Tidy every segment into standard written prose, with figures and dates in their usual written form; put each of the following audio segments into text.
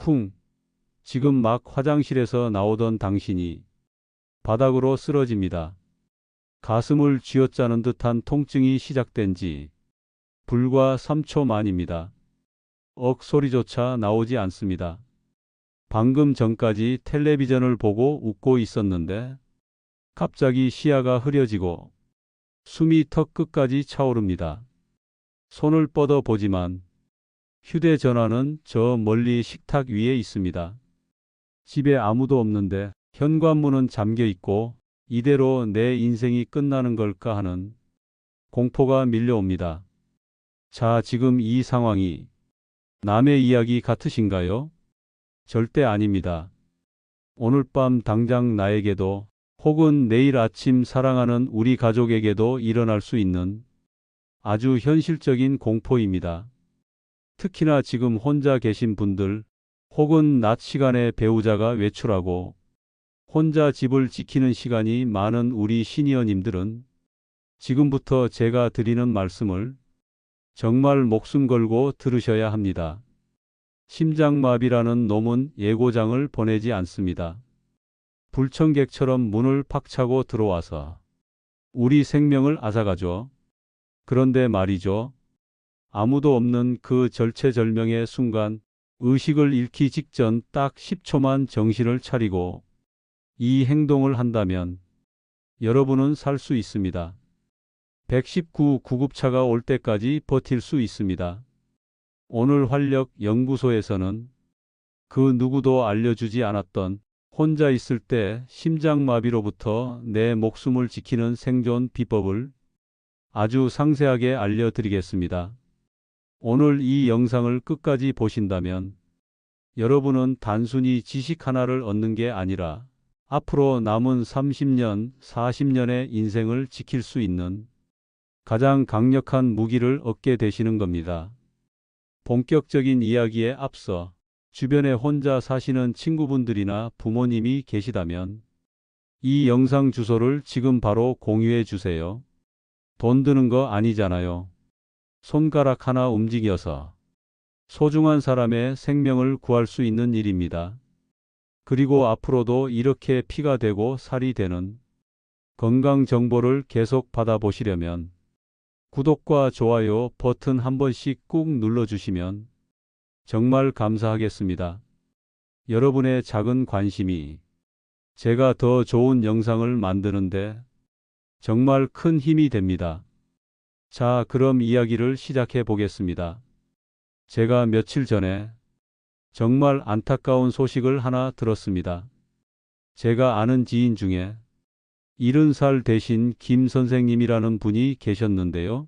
쿵. 지금 막 화장실에서 나오던 당신이 바닥으로 쓰러집니다. 가슴을 쥐어짜는 듯한 통증이 시작된 지 불과 3초 만입니다. 소리조차 나오지 않습니다. 방금 전까지 텔레비전을 보고 웃고 있었는데 갑자기 시야가 흐려지고 숨이 턱 끝까지 차오릅니다. 손을 뻗어 보지만 휴대전화는 저 멀리 식탁 위에 있습니다. 집에 아무도 없는데 현관문은 잠겨 있고 이대로 내 인생이 끝나는 걸까 하는 공포가 밀려옵니다. 자, 지금 이 상황이 남의 이야기 같으신가요? 절대 아닙니다. 오늘 밤 당장 나에게도 혹은 내일 아침 사랑하는 우리 가족에게도 일어날 수 있는 아주 현실적인 공포입니다. 특히나 지금 혼자 계신 분들 혹은 낮 시간에 배우자가 외출하고 혼자 집을 지키는 시간이 많은 우리 시니어님들은 지금부터 제가 드리는 말씀을 정말 목숨 걸고 들으셔야 합니다. 심장마비라는 놈은 예고장을 보내지 않습니다. 불청객처럼 문을 팍차고 들어와서 우리 생명을 앗아가죠. 그런데 말이죠. 아무도 없는 그 절체절명의 순간 의식을 잃기 직전 딱 10초만 정신을 차리고 이 행동을 한다면 여러분은 살 수 있습니다. 119 구급차가 올 때까지 버틸 수 있습니다. 오늘 활력 연구소에서는 그 누구도 알려주지 않았던 혼자 있을 때 심장마비로부터 내 목숨을 지키는 생존 비법을 아주 상세하게 알려드리겠습니다. 오늘 이 영상을 끝까지 보신다면 여러분은 단순히 지식 하나를 얻는 게 아니라 앞으로 남은 30년, 40년의 인생을 지킬 수 있는 가장 강력한 무기를 얻게 되시는 겁니다. 본격적인 이야기에 앞서 주변에 혼자 사시는 친구분들이나 부모님이 계시다면 이 영상 주소를 지금 바로 공유해 주세요. 돈 드는 거 아니잖아요. 손가락 하나 움직여서 소중한 사람의 생명을 구할 수 있는 일입니다. 그리고 앞으로도 이렇게 피가 되고 살이 되는 건강 정보를 계속 받아보시려면 구독과 좋아요 버튼 한 번씩 꾹 눌러주시면 정말 감사하겠습니다. 여러분의 작은 관심이 제가 더 좋은 영상을 만드는데 정말 큰 힘이 됩니다. 자, 그럼 이야기를 시작해 보겠습니다. 제가 며칠 전에 정말 안타까운 소식을 하나 들었습니다. 제가 아는 지인 중에 70살 되신 김 선생님이라는 분이 계셨는데요.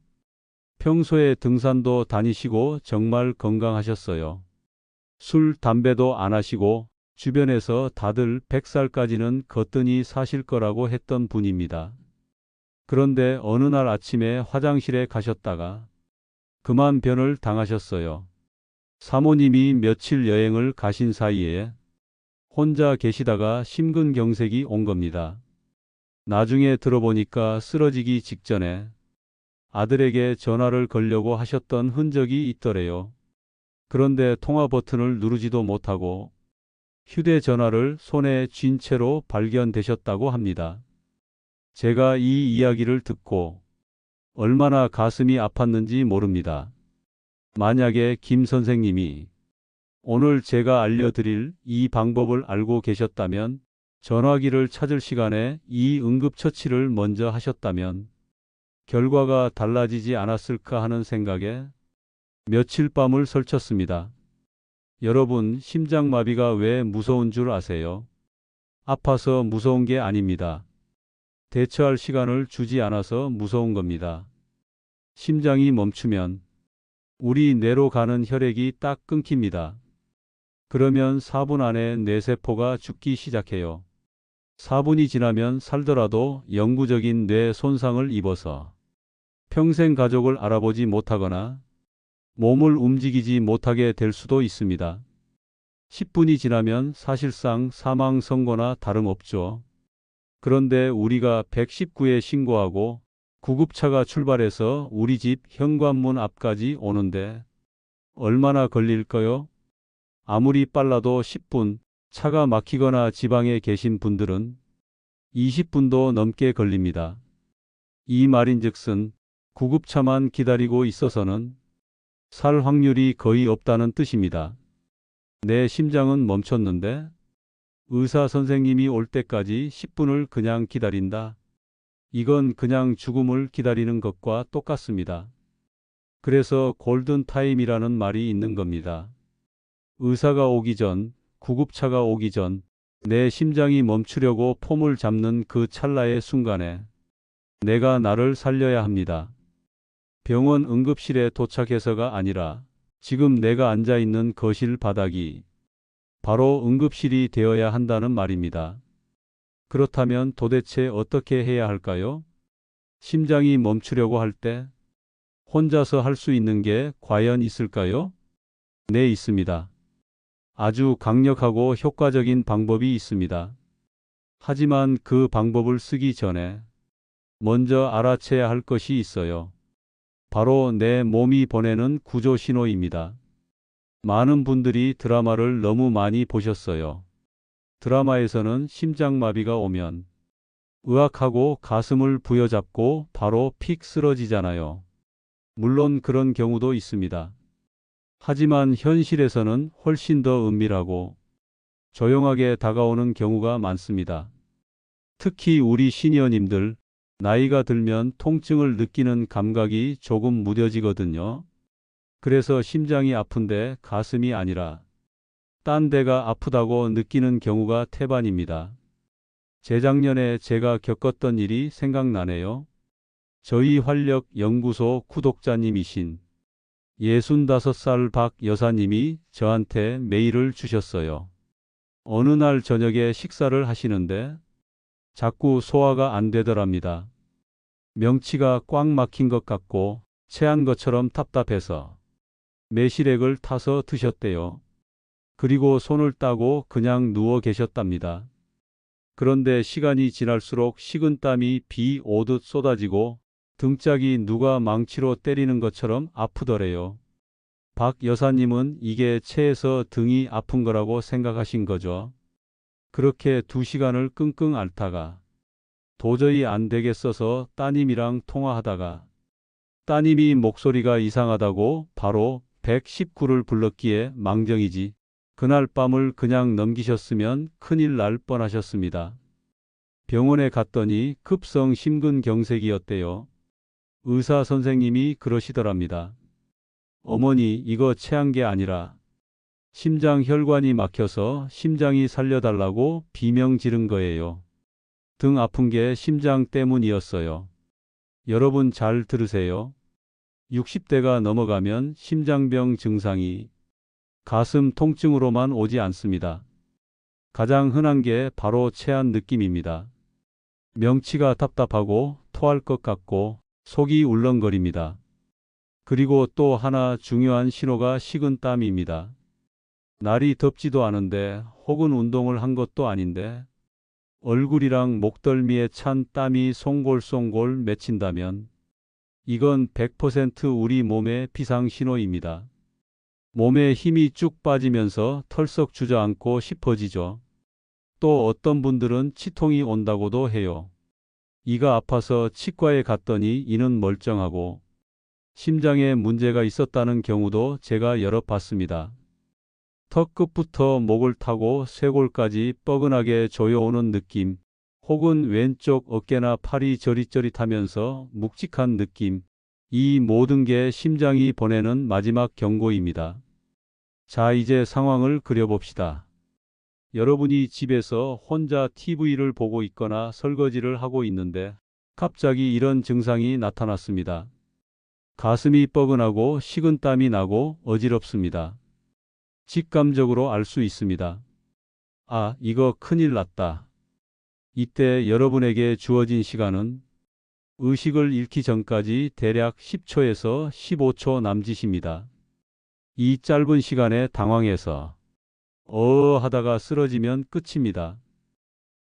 평소에 등산도 다니시고 정말 건강하셨어요. 술, 담배도 안 하시고 주변에서 다들 100살까지는 거뜬히 사실 거라고 했던 분입니다. 그런데 어느 날 아침에 화장실에 가셨다가 그만 변을 당하셨어요. 사모님이 며칠 여행을 가신 사이에 혼자 계시다가 심근경색이 온 겁니다. 나중에 들어보니까 쓰러지기 직전에 아들에게 전화를 걸려고 하셨던 흔적이 있더래요. 그런데 통화 버튼을 누르지도 못하고 휴대전화를 손에 쥔 채로 발견되셨다고 합니다. 제가 이 이야기를 듣고 얼마나 가슴이 아팠는지 모릅니다. 만약에 김 선생님이 오늘 제가 알려드릴 이 방법을 알고 계셨다면, 전화기를 찾을 시간에 이 응급처치를 먼저 하셨다면 결과가 달라지지 않았을까 하는 생각에 며칠 밤을 설쳤습니다. 여러분, 심장마비가 왜 무서운 줄 아세요? 아파서 무서운 게 아닙니다. 대처할 시간을 주지 않아서 무서운 겁니다. 심장이 멈추면 우리 뇌로 가는 혈액이 딱 끊깁니다. 그러면 4분 안에 뇌세포가 죽기 시작해요. 4분이 지나면 살더라도 영구적인 뇌 손상을 입어서 평생 가족을 알아보지 못하거나 몸을 움직이지 못하게 될 수도 있습니다. 10분이 지나면 사실상 사망 선고나 다름없죠. 그런데 우리가 119에 신고하고 구급차가 출발해서 우리 집 현관문 앞까지 오는데 얼마나 걸릴까요? 아무리 빨라도 10분, 차가 막히거나 지방에 계신 분들은 20분도 넘게 걸립니다. 이 말인즉슨 구급차만 기다리고 있어서는 살 확률이 거의 없다는 뜻입니다. 내 심장은 멈췄는데 의사 선생님이 올 때까지 10분을 그냥 기다린다. 이건 그냥 죽음을 기다리는 것과 똑같습니다. 그래서 골든타임이라는 말이 있는 겁니다. 의사가 오기 전, 구급차가 오기 전, 내 심장이 멈추려고 폼을 잡는 그 찰나의 순간에 내가 나를 살려야 합니다. 병원 응급실에 도착해서가 아니라 지금 내가 앉아 있는 거실 바닥이 바로 응급실이 되어야 한다는 말입니다. 그렇다면 도대체 어떻게 해야 할까요? 심장이 멈추려고 할 때 혼자서 할 수 있는 게 과연 있을까요? 네, 있습니다. 아주 강력하고 효과적인 방법이 있습니다. 하지만 그 방법을 쓰기 전에 먼저 알아채야 할 것이 있어요. 바로 내 몸이 보내는 구조 신호입니다. 많은 분들이 드라마를 너무 많이 보셨어요. 드라마에서는 심장마비가 오면 으악하고 가슴을 부여잡고 바로 픽 쓰러지잖아요. 물론 그런 경우도 있습니다. 하지만 현실에서는 훨씬 더 은밀하고 조용하게 다가오는 경우가 많습니다. 특히 우리 시니어님들, 나이가 들면 통증을 느끼는 감각이 조금 무뎌지거든요. 그래서 심장이 아픈데 가슴이 아니라 딴 데가 아프다고 느끼는 경우가 태반입니다. 재작년에 제가 겪었던 일이 생각나네요. 저희 활력 연구소 구독자님이신 65살 박 여사님이 저한테 메일을 주셨어요. 어느 날 저녁에 식사를 하시는데 자꾸 소화가 안 되더랍니다. 명치가 꽉 막힌 것 같고 체한 것처럼 답답해서 매실액을 타서 드셨대요. 그리고 손을 따고 그냥 누워 계셨답니다. 그런데 시간이 지날수록 식은땀이 비 오듯 쏟아지고 등짝이 누가 망치로 때리는 것처럼 아프더래요. 박 여사님은 이게 체해서 등이 아픈 거라고 생각하신 거죠. 그렇게 2시간을 끙끙 앓다가 도저히 안 되겠어서 따님이랑 통화하다가 따님이 목소리가 이상하다고 바로 119를 불렀기에 망정이지 그날 밤을 그냥 넘기셨으면 큰일 날 뻔하셨습니다. 병원에 갔더니 급성 심근경색이었대요. 의사 선생님이 그러시더랍니다. 어머니, 이거 체한 게 아니라 심장 혈관이 막혀서 심장이 살려달라고 비명 지른 거예요. 등 아픈 게 심장 때문이었어요. 여러분 잘 들으세요. 60대가 넘어가면 심장병 증상이 가슴 통증으로만 오지 않습니다. 가장 흔한 게 바로 체한 느낌입니다. 명치가 답답하고 토할 것 같고 속이 울렁거립니다. 그리고 또 하나 중요한 신호가 식은땀입니다. 날이 덥지도 않은데 혹은 운동을 한 것도 아닌데 얼굴이랑 목덜미에 찬 땀이 송골송골 맺힌다면 이건 100% 우리 몸의 비상신호입니다. 몸에 힘이 쭉 빠지면서 털썩 주저앉고 싶어지죠. 또 어떤 분들은 치통이 온다고도 해요. 이가 아파서 치과에 갔더니 이는 멀쩡하고 심장에 문제가 있었다는 경우도 제가 여러 봤습니다. 턱 끝부터 목을 타고 쇄골까지 뻐근하게 조여오는 느낌, 혹은 왼쪽 어깨나 팔이 저릿저릿하면서 묵직한 느낌, 이 모든 게 심장이 보내는 마지막 경고입니다. 자, 이제 상황을 그려봅시다. 여러분이 집에서 혼자 TV를 보고 있거나 설거지를 하고 있는데 갑자기 이런 증상이 나타났습니다. 가슴이 뻐근하고 식은땀이 나고 어지럽습니다. 직감적으로 알 수 있습니다. 아, 이거 큰일 났다. 이때 여러분에게 주어진 시간은 의식을 잃기 전까지 대략 10초에서 15초 남짓입니다. 이 짧은 시간에 당황해서 하다가 쓰러지면 끝입니다.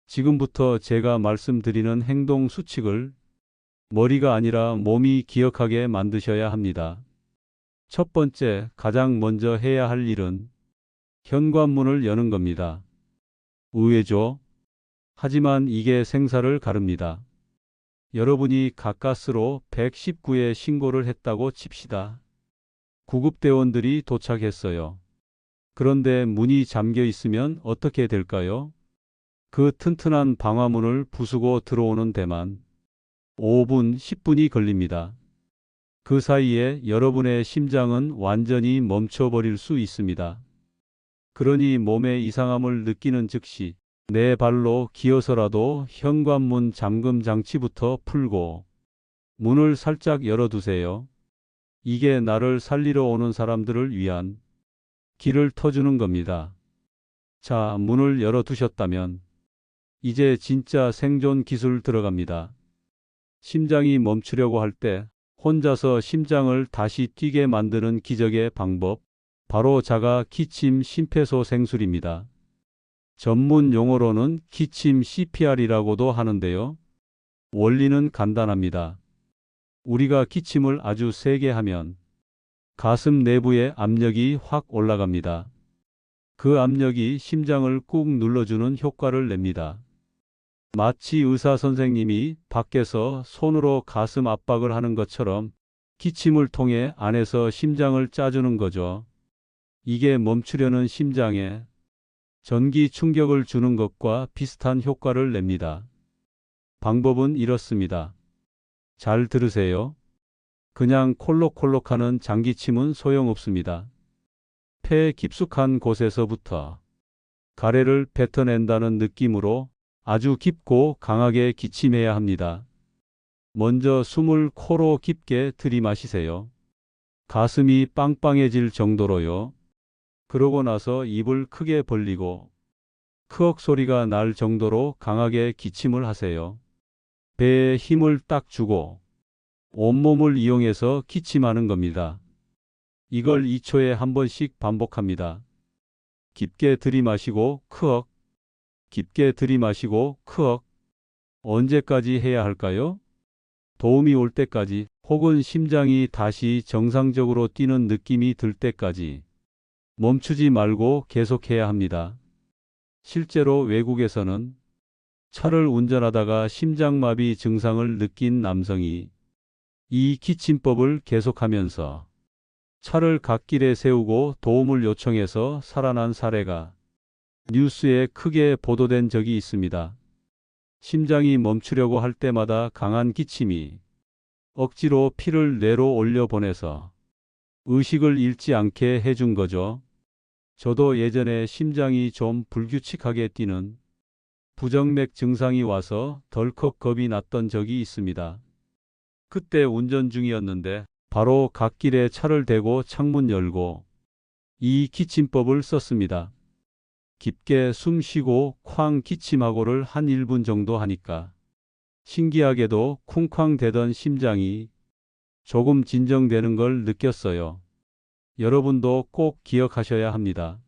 지금부터 제가 말씀드리는 행동 수칙을 머리가 아니라 몸이 기억하게 만드셔야 합니다. 첫 번째, 가장 먼저 해야 할 일은 현관문을 여는 겁니다. 의외죠? 하지만 이게 생사를 가릅니다. 여러분이 가까스로 119에 신고를 했다고 칩시다. 구급대원들이 도착했어요. 그런데 문이 잠겨 있으면 어떻게 될까요? 그 튼튼한 방화문을 부수고 들어오는 데만 5분, 10분이 걸립니다. 그 사이에 여러분의 심장은 완전히 멈춰버릴 수 있습니다. 그러니 몸의 이상함을 느끼는 즉시 내 발로 기어서라도 현관문 잠금 장치부터 풀고 문을 살짝 열어두세요. 이게 나를 살리러 오는 사람들을 위한 길을 터주는 겁니다. 자, 문을 열어두셨다면 이제 진짜 생존 기술 들어갑니다. 심장이 멈추려고 할 때 혼자서 심장을 다시 뛰게 만드는 기적의 방법, 바로 자가 기침 심폐소생술입니다. 전문 용어로는 기침 CPR이라고도 하는데요. 원리는 간단합니다. 우리가 기침을 아주 세게 하면 가슴 내부의 압력이 확 올라갑니다. 그 압력이 심장을 꾹 눌러주는 효과를 냅니다. 마치 의사 선생님이 밖에서 손으로 가슴 압박을 하는 것처럼 기침을 통해 안에서 심장을 짜주는 거죠. 이게 멈추려는 심장에 전기 충격을 주는 것과 비슷한 효과를 냅니다. 방법은 이렇습니다. 잘 들으세요. 그냥 콜록콜록하는 장기침은 소용없습니다. 폐 깊숙한 곳에서부터 가래를 뱉어낸다는 느낌으로 아주 깊고 강하게 기침해야 합니다. 먼저 숨을 코로 깊게 들이마시세요. 가슴이 빵빵해질 정도로요. 그러고 나서 입을 크게 벌리고 크억 소리가 날 정도로 강하게 기침을 하세요. 배에 힘을 딱 주고 온몸을 이용해서 기침하는 겁니다. 이걸 2초에 한 번씩 반복합니다. 깊게 들이마시고 크억, 깊게 들이마시고 크억. 언제까지 해야 할까요? 도움이 올 때까지, 혹은 심장이 다시 정상적으로 뛰는 느낌이 들 때까지 멈추지 말고 계속해야 합니다. 실제로 외국에서는 차를 운전하다가 심장마비 증상을 느낀 남성이 이 기침법을 계속하면서 차를 갓길에 세우고 도움을 요청해서 살아난 사례가 뉴스에 크게 보도된 적이 있습니다. 심장이 멈추려고 할 때마다 강한 기침이 억지로 피를 뇌로 올려보내서 의식을 잃지 않게 해준 거죠. 저도 예전에 심장이 좀 불규칙하게 뛰는 부정맥 증상이 와서 덜컥 겁이 났던 적이 있습니다. 그때 운전 중이었는데 바로 갓길에 차를 대고 창문 열고 이 기침법을 썼습니다. 깊게 숨 쉬고 쾅 기침하고를 한 1분 정도 하니까 신기하게도 쿵쾅 대던 심장이 조금 진정되는 걸 느꼈어요. 여러분도 꼭 기억하셔야 합니다.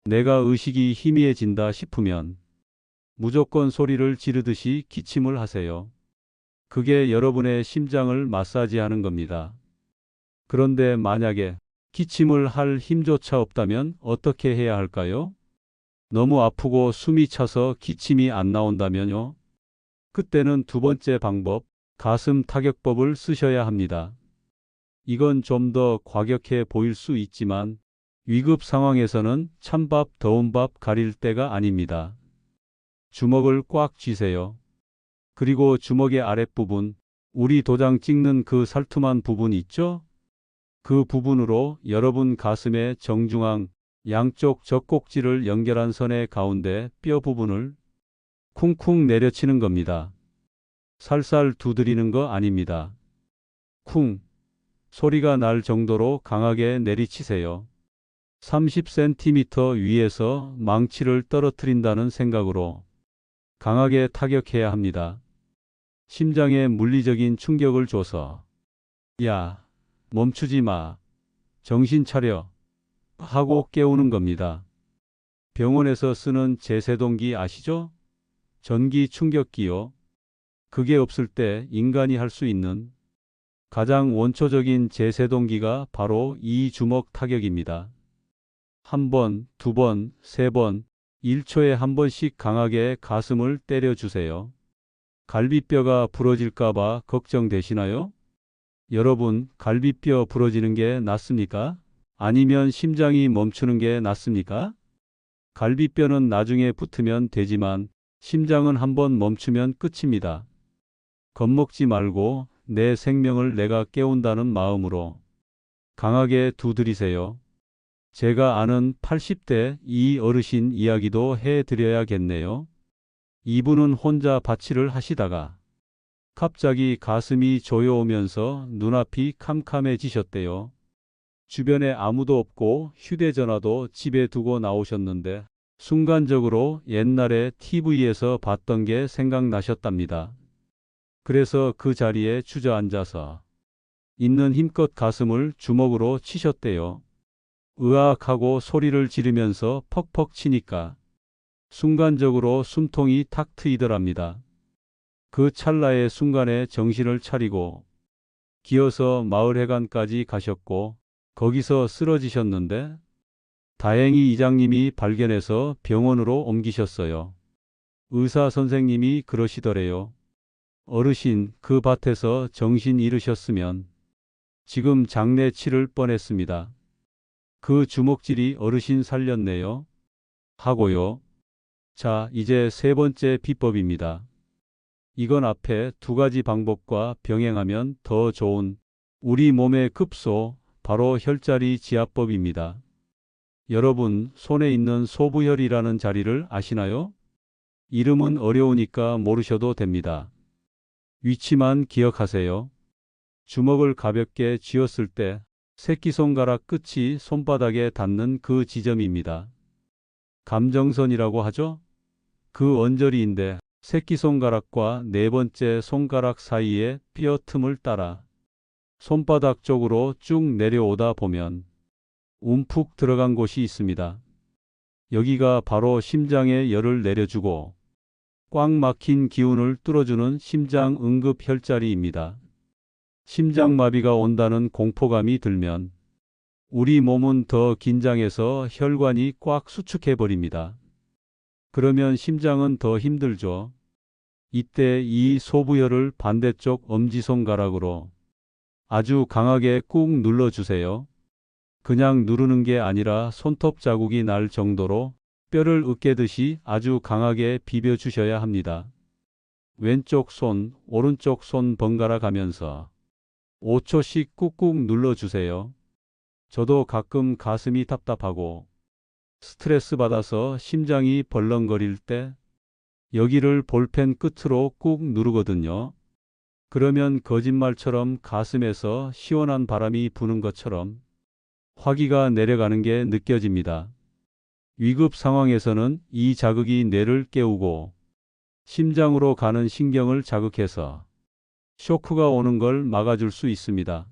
내가 의식이 희미해진다 싶으면 무조건 소리를 지르듯이 기침을 하세요. 그게 여러분의 심장을 마사지하는 겁니다. 그런데 만약에 기침을 할 힘조차 없다면 어떻게 해야 할까요? 너무 아프고 숨이 차서 기침이 안 나온다면요? 그때는 두 번째 방법, 가슴 타격법을 쓰셔야 합니다. 이건 좀 더 과격해 보일 수 있지만 위급 상황에서는 찬밥, 더운 밥 가릴 때가 아닙니다. 주먹을 꽉 쥐세요. 그리고 주먹의 아랫부분, 우리 도장 찍는 그 살투만 부분 있죠? 그 부분으로 여러분 가슴의 정중앙 양쪽 젖꼭지를 연결한 선의 가운데 뼈 부분을 쿵쿵 내려치는 겁니다. 살살 두드리는 거 아닙니다. 쿵 소리가 날 정도로 강하게 내리치세요. 30cm 위에서 망치를 떨어뜨린다는 생각으로 강하게 타격해야 합니다. 심장에 물리적인 충격을 줘서 야, 멈추지 마. 정신 차려. 하고 깨우는 겁니다. 병원에서 쓰는 제세동기 아시죠? 전기 충격기요. 그게 없을 때 인간이 할 수 있는 가장 원초적인 제세동기가 바로 이 주먹 타격입니다. 한 번, 두 번, 세 번, 1초에 한 번씩 강하게 가슴을 때려주세요. 갈비뼈가 부러질까봐 걱정되시나요? 여러분, 갈비뼈 부러지는 게 낫습니까? 아니면 심장이 멈추는 게 낫습니까? 갈비뼈는 나중에 붙으면 되지만 심장은 한번 멈추면 끝입니다. 겁먹지 말고 내 생명을 내가 깨운다는 마음으로 강하게 두드리세요. 제가 아는 80대 이 어르신 이야기도 해드려야겠네요. 이분은 혼자 바치를 하시다가 갑자기 가슴이 조여오면서 눈앞이 캄캄해지셨대요. 주변에 아무도 없고 휴대전화도 집에 두고 나오셨는데 순간적으로 옛날에 TV에서 봤던 게 생각나셨답니다. 그래서 그 자리에 주저앉아서 있는 힘껏 가슴을 주먹으로 치셨대요. 으악하고 소리를 지르면서 퍽퍽 치니까 순간적으로 숨통이 탁 트이더랍니다. 그 찰나의 순간에 정신을 차리고 기어서 마을회관까지 가셨고 거기서 쓰러지셨는데 다행히 이장님이 발견해서 병원으로 옮기셨어요. 의사 선생님이 그러시더래요. 어르신, 그 밭에서 정신 잃으셨으면 지금 장례 치를 뻔했습니다. 그 주먹질이 어르신 살렸네요. 하고요. 자, 이제 세 번째 비법입니다. 이건 앞에 두 가지 방법과 병행하면 더 좋은 우리 몸의 급소, 바로 혈자리 지압법입니다. 여러분, 손에 있는 소부혈이라는 자리를 아시나요? 이름은 어려우니까 모르셔도 됩니다. 위치만 기억하세요. 주먹을 가볍게 쥐었을 때 새끼손가락 끝이 손바닥에 닿는 그 지점입니다. 감정선이라고 하죠? 그 언저리인데 새끼손가락과 네 번째 손가락 사이에 뼈 틈을 따라 손바닥 쪽으로 쭉 내려오다 보면 움푹 들어간 곳이 있습니다. 여기가 바로 심장에 열을 내려주고 꽉 막힌 기운을 뚫어주는 심장 응급 혈자리입니다. 심장마비가 온다는 공포감이 들면 우리 몸은 더 긴장해서 혈관이 꽉 수축해 버립니다. 그러면 심장은 더 힘들죠. 이때 이 소부혈을 반대쪽 엄지손가락으로 아주 강하게 꾹 눌러주세요. 그냥 누르는 게 아니라 손톱 자국이 날 정도로 뼈를 으깨듯이 아주 강하게 비벼주셔야 합니다. 왼쪽 손, 오른쪽 손 번갈아 가면서 5초씩 꾹꾹 눌러주세요. 저도 가끔 가슴이 답답하고 스트레스 받아서 심장이 벌렁거릴 때 여기를 볼펜 끝으로 꾹 누르거든요. 그러면 거짓말처럼 가슴에서 시원한 바람이 부는 것처럼 화기가 내려가는 게 느껴집니다. 위급 상황에서는 이 자극이 뇌를 깨우고 심장으로 가는 신경을 자극해서 쇼크가 오는 걸 막아줄 수 있습니다.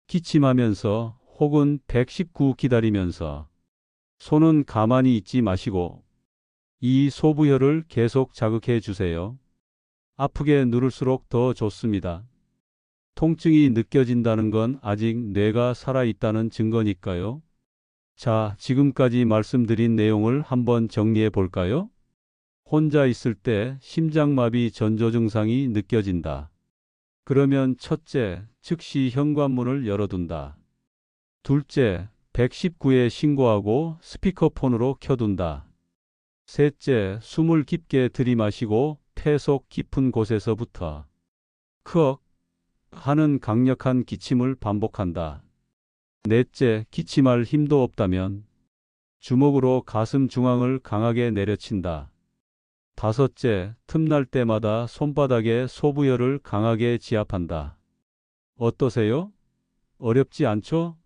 기침하면서 혹은 119 기다리면서 손은 가만히 있지 마시고 이 소부혈을 계속 자극해 주세요. 아프게 누를수록 더 좋습니다. 통증이 느껴진다는 건 아직 뇌가 살아있다는 증거니까요. 자, 지금까지 말씀드린 내용을 한번 정리해 볼까요? 혼자 있을 때 심장마비 전조 증상이 느껴진다. 그러면 첫째, 즉시 현관문을 열어둔다. 둘째, 119에 신고하고 스피커폰으로 켜둔다. 셋째, 숨을 깊게 들이마시고 폐 속 깊은 곳에서부터 크억 하는 강력한 기침을 반복한다. 넷째, 기침할 힘도 없다면 주먹으로 가슴 중앙을 강하게 내려친다. 다섯째, 틈날 때마다 손바닥에 소부혈을 강하게 지압한다. 어떠세요? 어렵지 않죠?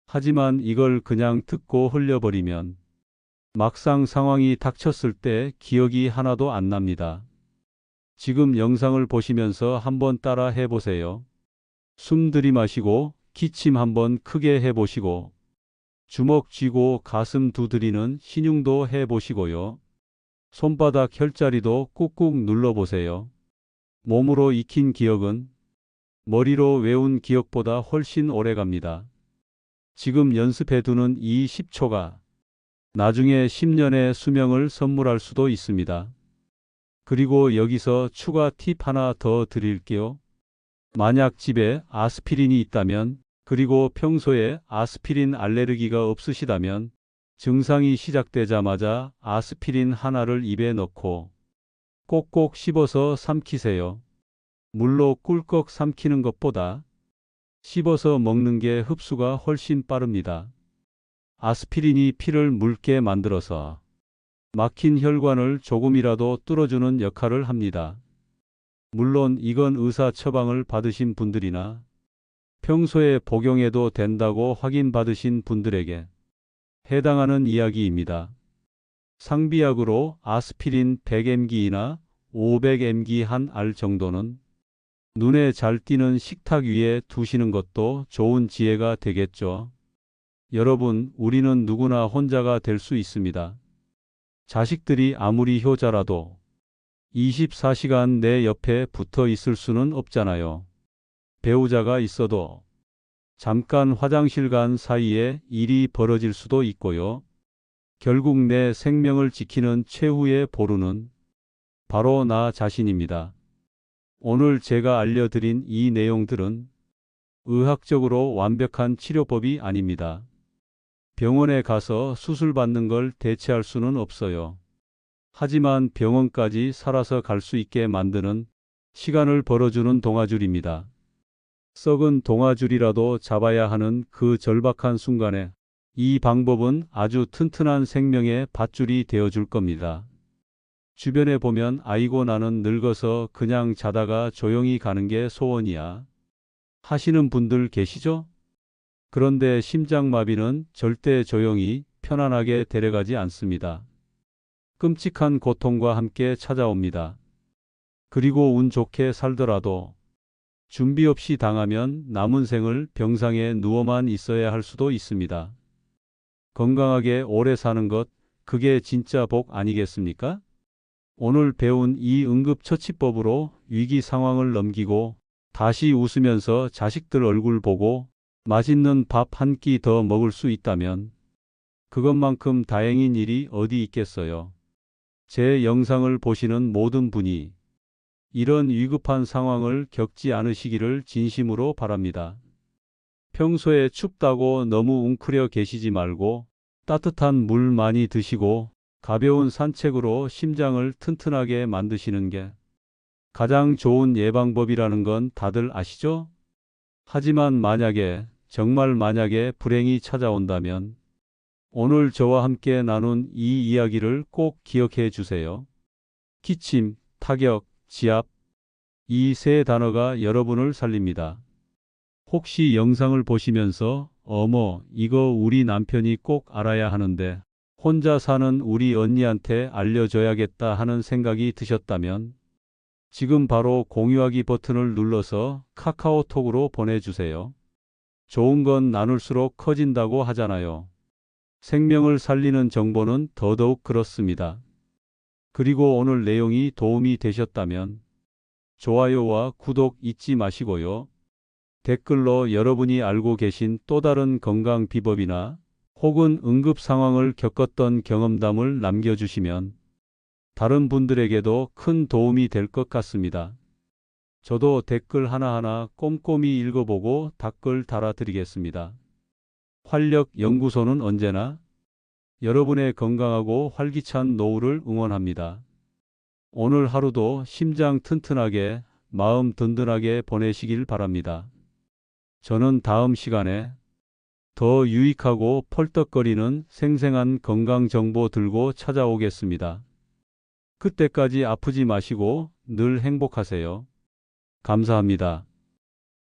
하지만 이걸 그냥 듣고 흘려버리면 막상 상황이 닥쳤을 때 기억이 하나도 안 납니다. 지금 영상을 보시면서 한번 따라 해보세요. 숨 들이마시고 기침 한번 크게 해보시고 주먹 쥐고 가슴 두드리는 신용도 해보시고요. 손바닥 혈자리도 꾹꾹 눌러보세요. 몸으로 익힌 기억은 머리로 외운 기억보다 훨씬 오래 갑니다. 지금 연습해 두는 이 10초가 나중에 10년의 수명을 선물할 수도 있습니다. 그리고 여기서 추가 팁 하나 더 드릴게요. 만약 집에 아스피린이 있다면, 그리고 평소에 아스피린 알레르기가 없으시다면 증상이 시작되자마자 아스피린 하나를 입에 넣고 꼭꼭 씹어서 삼키세요. 물로 꿀꺽 삼키는 것보다 씹어서 먹는 게 흡수가 훨씬 빠릅니다. 아스피린이 피를 묽게 만들어서 막힌 혈관을 조금이라도 뚫어주는 역할을 합니다. 물론 이건 의사 처방을 받으신 분들이나 평소에 복용해도 된다고 확인받으신 분들에게 해당하는 이야기입니다. 상비약으로 아스피린 100mg나 500mg 한 알 정도는 눈에 잘 띄는 식탁 위에 두시는 것도 좋은 지혜가 되겠죠. 여러분, 우리는 누구나 혼자가 될 수 있습니다. 자식들이 아무리 효자라도 24시간 내 옆에 붙어 있을 수는 없잖아요. 배우자가 있어도 잠깐 화장실 간 사이에 일이 벌어질 수도 있고요. 결국 내 생명을 지키는 최후의 보루는 바로 나 자신입니다. 오늘 제가 알려드린 이 내용들은 의학적으로 완벽한 치료법이 아닙니다. 병원에 가서 수술받는 걸 대체할 수는 없어요. 하지만 병원까지 살아서 갈 수 있게 만드는 시간을 벌어주는 동아줄입니다. 썩은 동아줄이라도 잡아야 하는 그 절박한 순간에 이 방법은 아주 튼튼한 생명의 밧줄이 되어줄 겁니다. 주변에 보면 아이고 나는 늙어서 그냥 자다가 조용히 가는 게 소원이야 하시는 분들 계시죠? 그런데 심장마비는 절대 조용히 편안하게 데려가지 않습니다. 끔찍한 고통과 함께 찾아옵니다. 그리고 운 좋게 살더라도 준비 없이 당하면 남은 생을 병상에 누워만 있어야 할 수도 있습니다. 건강하게 오래 사는 것, 그게 진짜 복 아니겠습니까? 오늘 배운 이 응급처치법으로 위기 상황을 넘기고 다시 웃으면서 자식들 얼굴 보고 맛있는 밥 한 끼 더 먹을 수 있다면 그것만큼 다행인 일이 어디 있겠어요. 제 영상을 보시는 모든 분이 이런 위급한 상황을 겪지 않으시기를 진심으로 바랍니다. 평소에 춥다고 너무 웅크려 계시지 말고 따뜻한 물 많이 드시고 가벼운 산책으로 심장을 튼튼하게 만드시는 게 가장 좋은 예방법이라는 건 다들 아시죠? 하지만 만약에, 정말 만약에 불행이 찾아온다면 오늘 저와 함께 나눈 이 이야기를 꼭 기억해 주세요. 기침, 타격, 지압, 이 세 단어가 여러분을 살립니다. 혹시 영상을 보시면서 어머, 이거 우리 남편이 꼭 알아야 하는데 혼자 사는 우리 언니한테 알려줘야겠다 하는 생각이 드셨다면 지금 바로 공유하기 버튼을 눌러서 카카오톡으로 보내주세요. 좋은 건 나눌수록 커진다고 하잖아요. 생명을 살리는 정보는 더더욱 그렇습니다. 그리고 오늘 내용이 도움이 되셨다면 좋아요와 구독 잊지 마시고요. 댓글로 여러분이 알고 계신 또 다른 건강 비법이나 혹은 응급 상황을 겪었던 경험담을 남겨주시면 다른 분들에게도 큰 도움이 될 것 같습니다. 저도 댓글 하나하나 꼼꼼히 읽어보고 답글 달아드리겠습니다. 활력연구소는 언제나 여러분의 건강하고 활기찬 노후를 응원합니다. 오늘 하루도 심장 튼튼하게, 마음 든든하게 보내시길 바랍니다. 저는 다음 시간에 더 유익하고 펄떡거리는 생생한 건강 정보 들고 찾아오겠습니다. 그때까지 아프지 마시고 늘 행복하세요. 감사합니다.